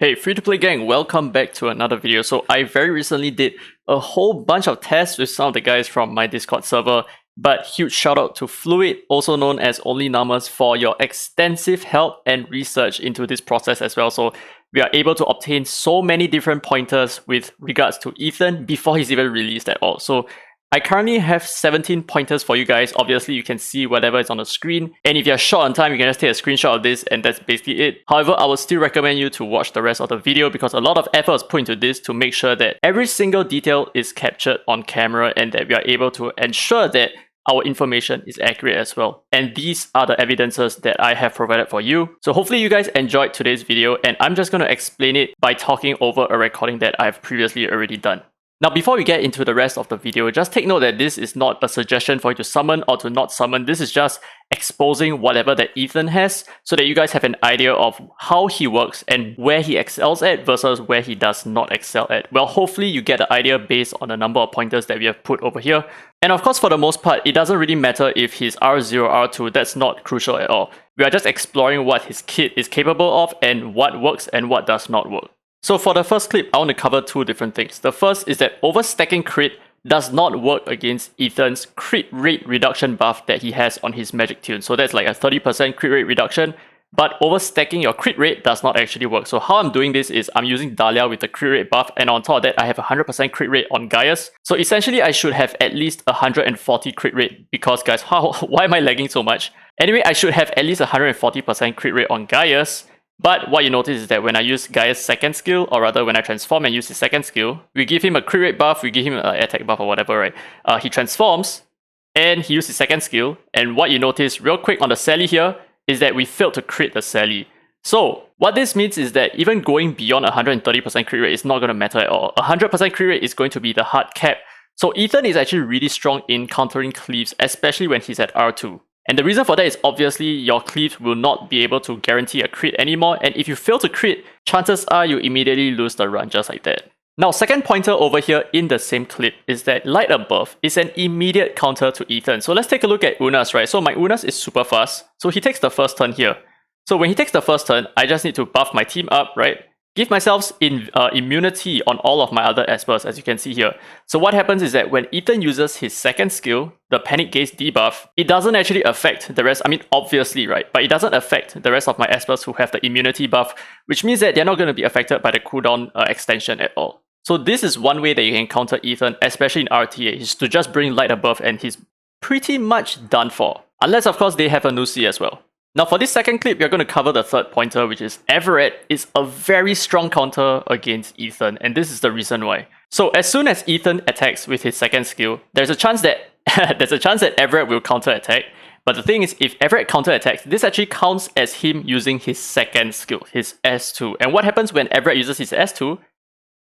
Hey, free-to-play gang, welcome back to another video. So I very recently did a whole bunch of tests with some of the guys from my Discord server, but huge shout out to Fluid, also known as Only Numbers, for your extensive help and research into this process as well. So we are able to obtain so many different pointers with regards to Ethan before he's even released at all. So I currently have 17 pointers for you guys. Obviously, you can see whatever is on the screen. And if you're short on time, you can just take a screenshot of this and that's basically it. However, I would still recommend you to watch the rest of the video because a lot of effort is put into this to make sure that every single detail is captured on camera and that we are able to ensure that our information is accurate as well. And these are the evidences that I have provided for you. So hopefully you guys enjoyed today's video and I'm just going to explain it by talking over a recording that I've previously already done. Now, before we get into the rest of the video, just take note that this is not a suggestion for you to summon or to not summon. This is just exposing whatever that Ethan has so that you guys have an idea of how he works and where he excels at versus where he does not excel at. Well, hopefully you get the idea based on the number of pointers that we have put over here. And of course, for the most part, it doesn't really matter if he's R0, R2, that's not crucial at all. We are just exploring what his kit is capable of and what works and what does not work. So for the first clip, I want to cover two different things. The first is that Overstacking Crit does not work against Ethan's crit rate reduction buff that he has on his magic tune. So that's like a 30% crit rate reduction, but overstacking your crit rate does not actually work. So how I'm doing this is I'm using Dahlia with the crit rate buff, and on top of that, I have 100% crit rate on Gaius. So essentially, I should have at least 140 crit rate because guys, why am I lagging so much? Anyway, I should have at least 140% crit rate on Gaius. But what you notice is that when I use Gaius' second skill, or rather when I transform and use his second skill, we give him a crit rate buff, we give him an attack buff or whatever, right? He transforms, and he uses his second skill, and what you notice real quick on the Sally here is that we failed to crit the Sally. So what this means is that even going beyond 130% crit rate is not going to matter at all. 100% crit rate is going to be the hard cap. So Ethan is actually really strong in countering cleaves, especially when he's at R2. And the reason for that is obviously your cleave will not be able to guarantee a crit anymore, and if you fail to crit, chances are you immediately lose the run just like that. Now, second pointer over here in the same clip is that Light Above is an immediate counter to Ethan. So let's take a look at Unas, right? So my Unas is super fast, so he takes the first turn here. So when he takes the first turn, I just need to buff my team up, right? Give myself immunity on all of my other espers, as you can see here. So what happens is that when Ethan uses his second skill, the Panic Gaze debuff, it doesn't actually affect the rest. I mean, obviously, right? But it doesn't affect the rest of my espers who have the immunity buff, which means that they're not going to be affected by the cooldown extension at all. So this is one way that you can counter Ethan, especially in RTA, is to just bring Light Above and he's pretty much done for. Unless, of course, they have a Nusi as well. Now for this second clip, we're going to cover the third pointer, which is Everett is a very strong counter against Ethan, and this is the reason why. So as soon as Ethan attacks with his second skill, there's a chance that Everett will counter attack. But the thing is, if Everett counter attacks, this actually counts as him using his second skill, his S2. And what happens when Everett uses his S2?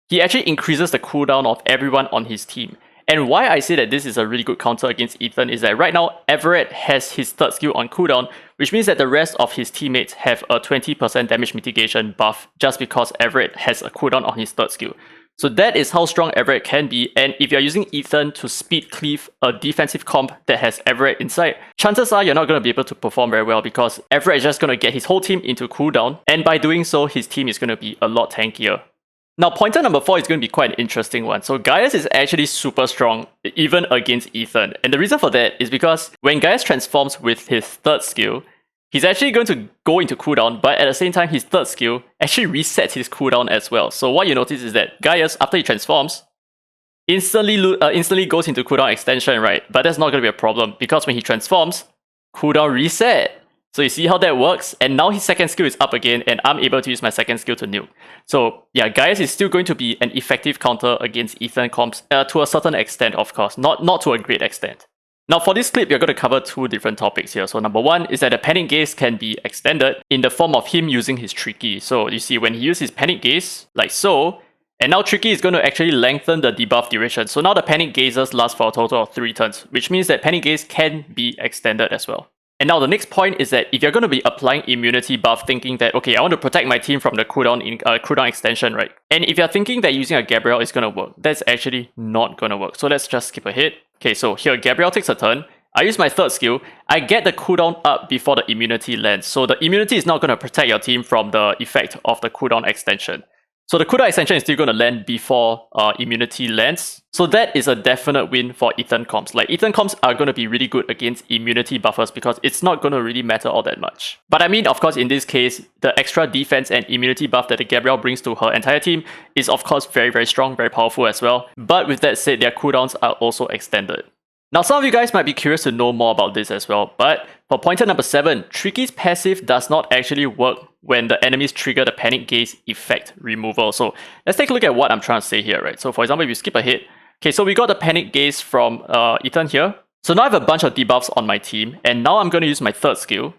He actually increases the cooldown of everyone on his team. And why I say that this is a really good counter against Ethan is that right now, Everett has his third skill on cooldown, which means that the rest of his teammates have a 20% damage mitigation buff just because Everett has a cooldown on his third skill. So that is how strong Everett can be, and if you're using Ethan to speed cleave a defensive comp that has Everett inside, chances are you're not going to be able to perform very well because Everett is just going to get his whole team into cooldown, and by doing so, his team is going to be a lot tankier. Now, pointer number 4 is going to be quite an interesting one. So Gaius is actually super strong, even against Ethan. And the reason for that is because when Gaius transforms with his third skill, he's actually going to go into cooldown, but at the same time, his third skill actually resets his cooldown as well. So what you notice is that Gaius, after he transforms, instantly goes into cooldown extension, right? But that's not going to be a problem because when he transforms, cooldown reset. So you see how that works, and now his second skill is up again, and I'm able to use my second skill to nuke. So yeah, Gaius is still going to be an effective counter against Ethan comps to a certain extent, of course, not to a great extent. Now for this clip, we're going to cover two different topics here. So number one is that the Panic Gaze can be extended in the form of him using his Triki. So you see when he uses his Panic Gaze, like so, and now Triki is going to actually lengthen the debuff duration. So now the Panic Gazes last for a total of 3 turns, which means that Panic Gaze can be extended as well. And now the next point is that if you're going to be applying immunity buff thinking that, okay, I want to protect my team from the cooldown extension, right? And if you're thinking that using a Gabriel is going to work, that's actually not going to work. So let's just skip ahead. Okay, so here Gabriel takes a turn. I use my third skill, I get the cooldown up before the immunity lands. So the immunity is not going to protect your team from the effect of the cooldown extension. So the cooldown extension is still going to land before immunity lands. So that is a definite win for Ethan comps. Like, Ethan comps are going to be really good against immunity buffers because it's not going to really matter all that much. But I mean, of course, in this case, the extra defense and immunity buff that the Gabrielle brings to her entire team is of course very, very strong, very powerful as well. But with that said, their cooldowns are also extended. Now, some of you guys might be curious to know more about this as well, but for pointer number 7, Triki's passive does not actually work when the enemies trigger the Panic Gaze effect removal. So let's take a look at what I'm trying to say here, right? So for example, if you skip ahead, okay, so we got the Panic Gaze from Ethan here. So now I have a bunch of debuffs on my team, and now I'm going to use my third skill.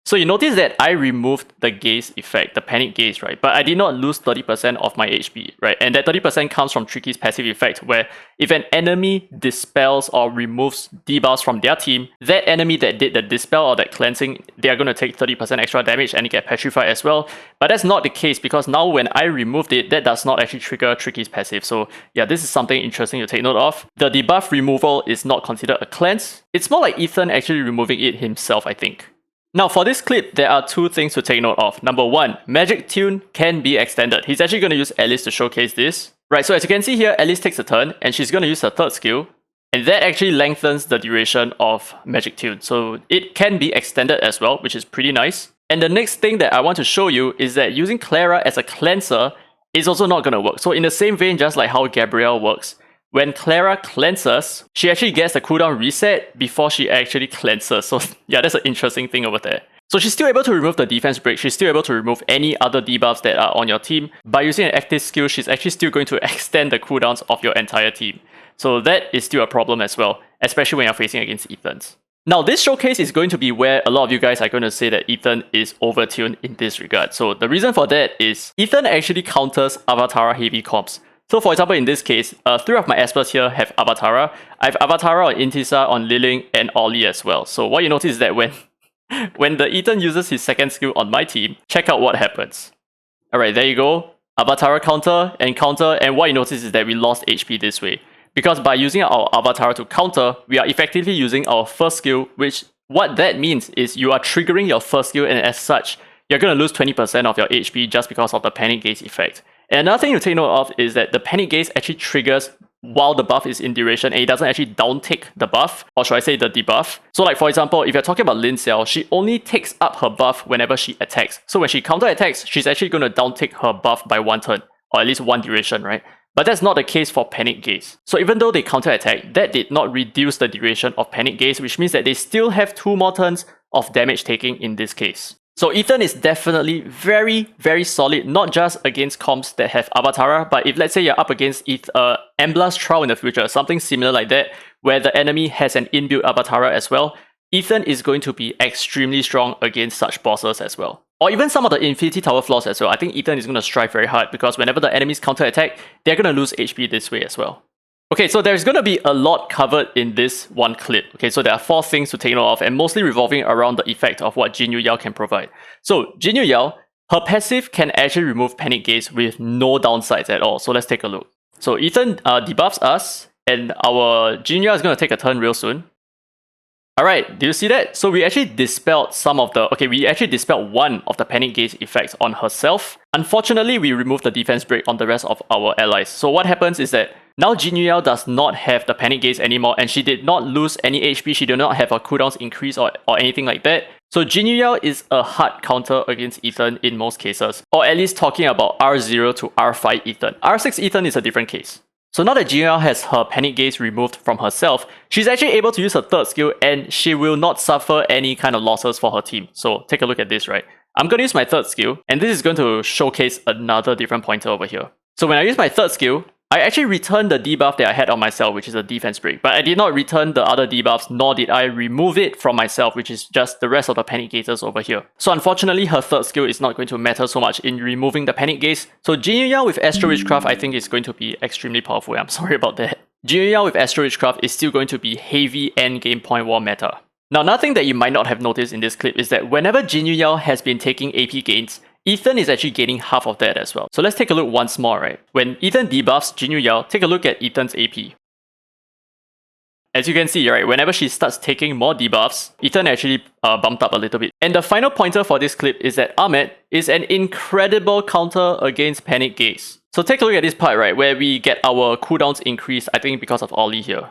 So you notice that I removed the gaze effect, the panic gaze, right? But I did not lose 30% of my HP, right? And that 30% comes from Triki's passive effect, where if an enemy dispels or removes debuffs from their team, that enemy that did the dispel or that cleansing, they are going to take 30% extra damage and get petrified as well. But that's not the case, because now when I removed it, that does not actually trigger Triki's passive. So yeah, this is something interesting to take note of. The debuff removal is not considered a cleanse. It's more like Ethan actually removing it himself, I think. Now for this clip, there are two things to take note of. Number one, Magic Tune can be extended. He's actually going to use Alice to showcase this. Right, so as you can see here, Alice takes a turn and she's going to use her third skill. And that actually lengthens the duration of Magic Tune. So it can be extended as well, which is pretty nice. And the next thing that I want to show you is that using Clara as a cleanser is also not going to work. So in the same vein, just like how Gabrielle works, when Clara cleanses, she actually gets the cooldown reset before she actually cleanses. So yeah, that's an interesting thing over there. So she's still able to remove the defense break. She's still able to remove any other debuffs that are on your team. By using an active skill, she's actually still going to extend the cooldowns of your entire team. So that is still a problem as well, especially when you're facing against Ethans. Now this showcase is going to be where a lot of you guys are going to say that Ethan is overtuned in this regard. So the reason for that is Ethan actually counters Avatara heavy comps. So for example, in this case, 3 of my Espers here have Avatara. I have Avatara on Intisa, on Liling, and Ollie as well. So what you notice is that when the Ethan uses his second skill on my team, check out what happens. Alright, there you go. Avatara counter, and what you notice is that we lost HP this way. Because by using our Avatara to counter, we are effectively using our first skill, which what that means is you are triggering your first skill, and as such, you're going to lose 20% of your HP just because of the Panic Gaze effect. And another thing to take note of is that the Panic Gaze actually triggers while the buff is in duration, and it doesn't actually downtick the buff, or should I say the debuff. So like for example, if you're talking about Lin Xiao, she only takes up her buff whenever she attacks. So when she counter attacks, she's actually going to downtick her buff by 1 turn, or at least 1 duration, right? But that's not the case for Panic Gaze. So even though they counter attack, that did not reduce the duration of Panic Gaze, which means that they still have 2 more turns of damage taking in this case. So Ethan is definitely very, very solid, not just against comps that have Avatara, but if let's say you're up against Embla's Trial in the future, something similar like that, where the enemy has an inbuilt Avatara as well, Ethan is going to be extremely strong against such bosses as well. Or even some of the Infinity Tower flaws as well. I think Ethan is going to strive very hard because whenever the enemies counter attack, they're going to lose HP this way as well. Okay, so there's going to be a lot covered in this one clip. Okay, so there are 4 things to take note of, and mostly revolving around the effect of what Jinyu Yao can provide. So Jinyu Yao, her passive can actually remove Panic Gaze with no downsides at all. So let's take a look. So Ethan debuffs us, and our Jinyu Yao is going to take a turn real soon. Alright, do you see that? So we actually dispelled we actually dispelled 1 of the Panic Gaze effects on herself. Unfortunately, we removed the defense break on the rest of our allies. So what happens is that now Jinyu Yao does not have the Panic Gaze anymore, and she did not lose any HP, she did not have her cooldowns increase or anything like that. So Jinyu Yao is a hard counter against Ethan in most cases, or at least talking about R0 to R5 Ethan. R6 Ethan is a different case. So now that Jinyu Yao has her Panic Gaze removed from herself, she's actually able to use her third skill, and she will not suffer any kind of losses for her team. So take a look at this, right? I'm going to use my third skill, and this is going to showcase another different pointer over here. So when I use my third skill, I actually returned the debuff that I had on myself, which is a defense break, but I did not return the other debuffs, nor did I remove it from myself, which is just the rest of the Panic Gazes over here. So unfortunately, her third skill is not going to matter so much in removing the Panic Gaze. So Jinyu Yao with Astral Witchcraft I think is going to be extremely powerful. I'm sorry about that. Jinyu Yao with Astral Witchcraft is still going to be heavy endgame point war meta. Now, nothing that you might not have noticed in this clip is that whenever Jinyu Yao has been taking AP gains, Ethan is actually gaining half of that as well. So let's take a look once more, right? When Ethan debuffs Jinyu Yao, take a look at Ethan's AP. as you can see, right, whenever she starts taking more debuffs, Ethan actually bumped up a little bit. And the final pointer for this clip is that Ahmed is an incredible counter against Panic Gaze. So take a look at this part, right, where we get our cooldowns increased, I think because of Ollie here.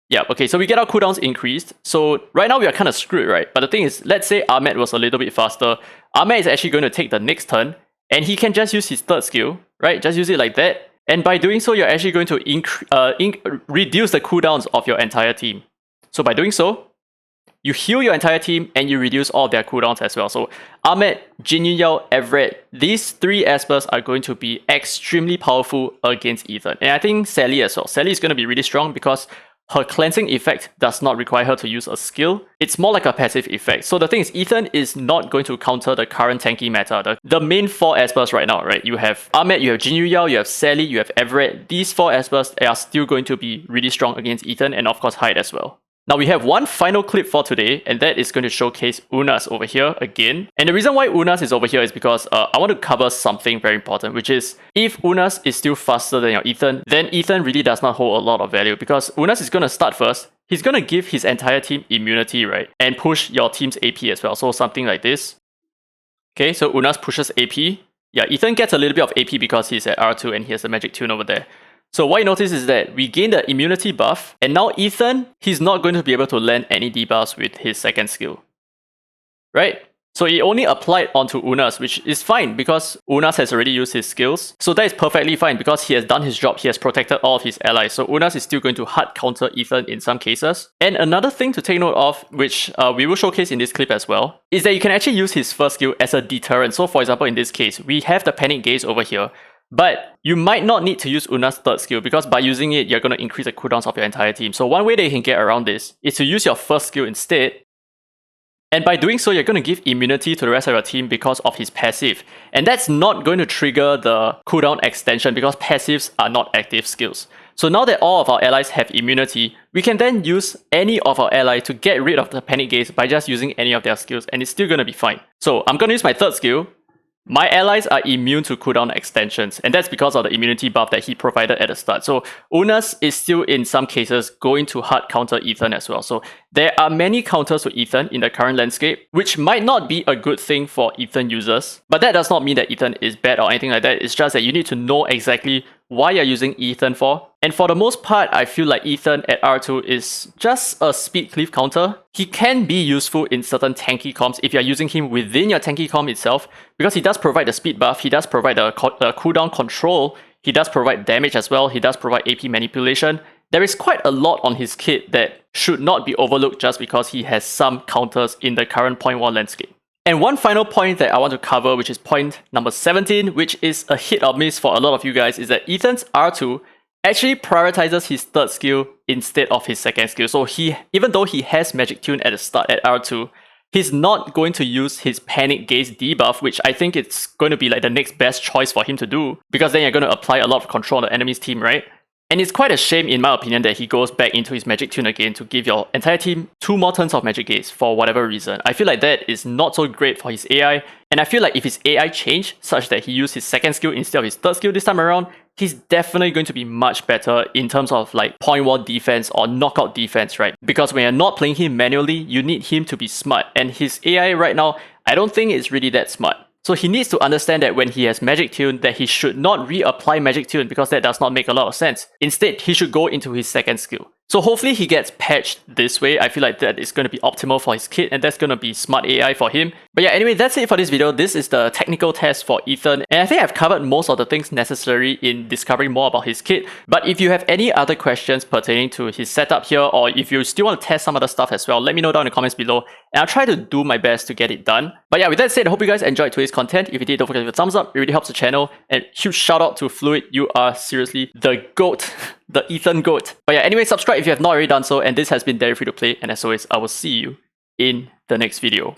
Yeah, okay, so we get our cooldowns increased. So right now we are kind of screwed, right? But the thing is, let's say Ahmed was a little bit faster. Ahmed is actually going to take the next turn, and he can just use his third skill, right? Just use it like that. And by doing so, you're actually going to reduce the cooldowns of your entire team. So by doing so, you heal your entire team and you reduce all of their cooldowns as well. So Ahmed, Jin Yao, Everett, these three Espers are going to be extremely powerful against Ethan. And I think Sally as well. Sally is going to be really strong because her cleansing effect does not require her to use a skill. It's more like a passive effect. So the thing is, Ethan is not going to counter the current tanky meta. The main 4 Espers right now, right? You have Ahmed, you have Jin Yao, you have Sally, you have Everett. These 4 Espers are still going to be really strong against Ethan, and of course Hyde as well. Now we have one final clip for today, and that is going to showcase Unas over here again. And the reason why Unas is over here is because I want to cover something very important, which is if Unas is still faster than your Ethan, then Ethan really does not hold a lot of value because Unas is going to start first. He's going to give his entire team immunity, right? And push your team's AP as well. So something like this. Okay, so Unas pushes AP. Yeah, Ethan gets a little bit of AP because he's at R2 and he has a magic tune over there. So what you notice is that we gain the immunity buff, and now Ethan, he's not going to be able to land any debuffs with his second skill. Right? So he only applied onto Unas, which is fine because Unas has already used his skills. So that is perfectly fine because he has done his job, he has protected all of his allies. So Unas is still going to hard counter Ethan in some cases. And another thing to take note of, which we will showcase in this clip as well, is that you can actually use his first skill as a deterrent. So for example, in this case, we have the Panic Gaze over here. But you might not need to use Una's third skill because by using it, you're going to increase the cooldowns of your entire team. So one way that you can get around this is to use your first skill instead. And by doing so, you're going to give immunity to the rest of your team because of his passive. And that's not going to trigger the cooldown extension because passives are not active skills. So now that all of our allies have immunity, we can then use any of our allies to get rid of the Panic Gaze by just using any of their skills, and it's still going to be fine. So I'm going to use my third skill. My allies are immune to cooldown extensions, and that's because of the immunity buff that he provided at the start. So Unas is still in some cases going to hard counter Ethan as well. So there are many counters to Ethan in the current landscape, which might not be a good thing for Ethan users. But that does not mean that Ethan is bad or anything like that. It's just that you need to know exactly why you're using Ethan for. And for the most part, I feel like Ethan at R2 is just a speed cleave counter. He can be useful in certain tanky comps if you're using him within your tanky comp itself, because he does provide the speed buff, he does provide the cooldown control, he does provide damage as well, he does provide AP manipulation. There is quite a lot on his kit that should not be overlooked just because he has some counters in the current point war landscape. And one final point that I want to cover, which is point number 17, which is a hit or miss for a lot of you guys, is that Ethan's R2 actually prioritizes his third skill instead of his second skill. So even though he has Magic Tune at the start at R2, he's not going to use his Panic Gaze debuff, which I think it's going to be like the next best choice for him to do, because then you're going to apply a lot of control on the enemy's team, right? And it's quite a shame, in my opinion, that he goes back into his Magic Tune again to give your entire team 2 more turns of Magic Gaze for whatever reason. I feel like that is not so great for his AI, and I feel like if his AI changed such that he used his second skill instead of his third skill this time around, he's definitely going to be much better in terms of like point wall defense or knockout defense, right? Because when you're not playing him manually, you need him to be smart, and his AI right now, I don't think it's really that smart. So he needs to understand that when he has Magic Tune, that he should not reapply Magic Tune because that does not make a lot of sense. Instead, he should go into his second skill. So hopefully he gets patched this way. I feel like that is going to be optimal for his kit, and that's going to be smart AI for him. But yeah, anyway, that's it for this video. This is the technical test for Ethan, and I think I've covered most of the things necessary in discovering more about his kit. But if you have any other questions pertaining to his setup here, or if you still want to test some other stuff as well, let me know down in the comments below, and I'll try to do my best to get it done. But yeah, with that said, I hope you guys enjoyed today's content. If you did, don't forget to give it a thumbs up. It really helps the channel. And huge shout out to Fluid. You are seriously the GOAT. The Ethan GOAT. But yeah, anyway, subscribe if you have not already done so. And this has been Dairy Free to Play. And as always, I will see you in the next video.